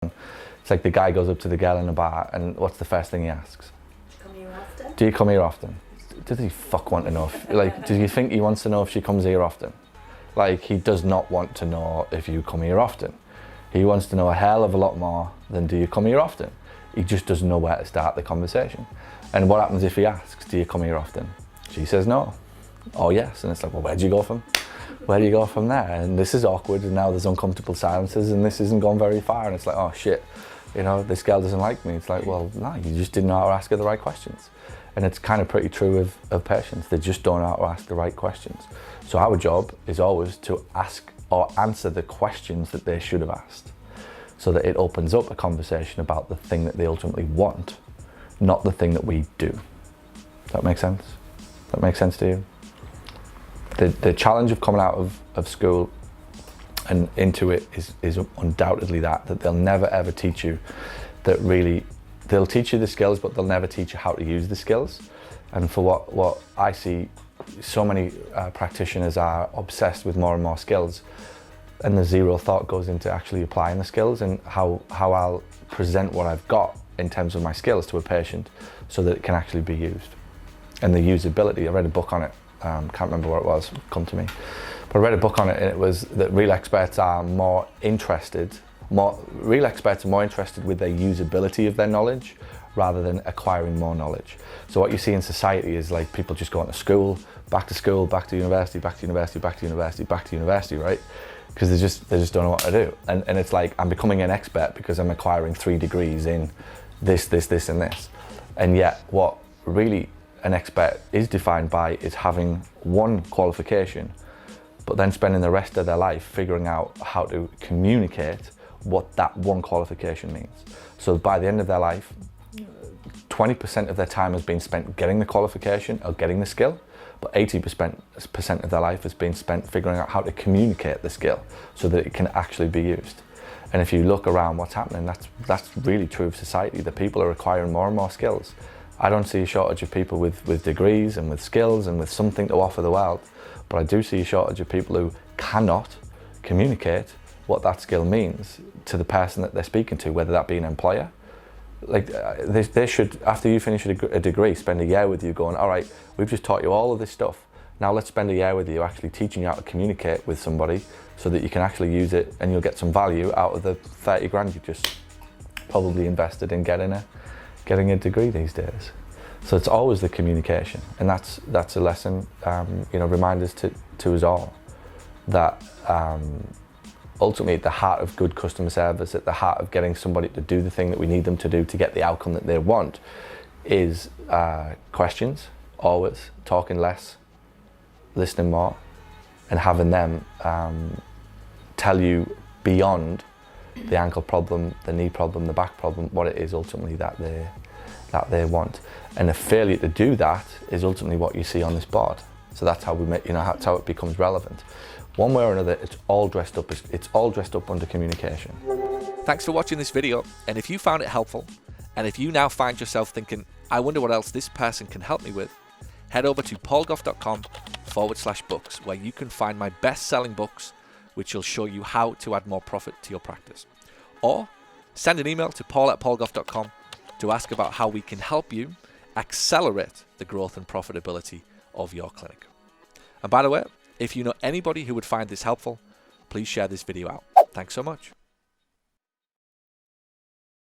It's like the guy goes up to the girl in the bar, and what's the first thing he asks? Come here often? Do you come here often? Does he fuck want to know? Like, do you think he wants to know if she comes here often? Like, he does not want to know if you come here often. He wants to know a hell of a lot more than do you come here often. He just doesn't know where to start the conversation. And what happens if he asks, do you come here often? She says no. Oh yes. And it's like, well, where do you go from? Where do you go from there? And this is awkward, and now there's uncomfortable silences, and this isn't gone very far, and it's like, oh shit, you know, this girl doesn't like me. It's like, well, no, you just didn't know how to ask her the right questions. And it's kind of pretty true of patients. They just don't know how to ask the right questions. So our job is always to ask or answer the questions that they should have asked, so that it opens up a conversation about the thing that they ultimately want, not the thing that we do. Does that make sense? Does that make sense to you? The challenge of coming out of school and into it is undoubtedly that they'll never ever teach you that really, they'll teach you the skills, but they'll never teach you how to use the skills. And for what I see, so many practitioners are obsessed with more and more skills, and the zero thought goes into actually applying the skills and how I'll present what I've got in terms of my skills to a patient so that it can actually be used. And the usability, I read a book on it, can't remember what it was, come to me. But I read a book on it, and it was that real experts are more interested with their usability of their knowledge rather than acquiring more knowledge. So what you see in society is like people just going to school, back to university, back to university, back to university, back to university, right? Because they just don't know what to do. And it's like, I'm becoming an expert because I'm acquiring 3 degrees in this, and this. And yet what really an expert is defined by is having one qualification, but then spending the rest of their life figuring out how to communicate what that one qualification means. So by the end of their life, 20% of their time has been spent getting the qualification or getting the skill, but 80% of their life has been spent figuring out how to communicate the skill so that it can actually be used. And if you look around what's happening, that's really true of society. The people are acquiring more and more skills. I don't see a shortage of people with degrees and with skills and with something to offer the world, but I do see a shortage of people who cannot communicate what that skill means to the person that they're speaking to, whether that be an employer. Like they should, after you finish a degree, spend a year with you going, all right, we've just taught you all of this stuff. Now let's spend a year with you actually teaching you how to communicate with somebody so that you can actually use it and you'll get some value out of the 30 grand you just probably invested in getting a degree these days. So it's always the communication, and that's a lesson, reminders to us all that ultimately at the heart of good customer service, at the heart of getting somebody to do the thing that we need them to do to get the outcome that they want, is questions, always, talking less, listening more, and having them tell you beyond the ankle problem, the knee problem, the back problem, what it is ultimately that they want. And the failure to do that is ultimately what you see on this board. So that's how that's how it becomes relevant. One way or another, it's all dressed up under communication. Thanks for watching this video, and if you found it helpful, and if you now find yourself thinking, I wonder what else this person can help me with, head over to paulgough.com/books, where you can find my best-selling books, which will show you how to add more profit to your practice. Or send an email to paul@paulgough.com to ask about how we can help you accelerate the growth and profitability of your clinic. And by the way, if you know anybody who would find this helpful, please share this video out. Thanks so much.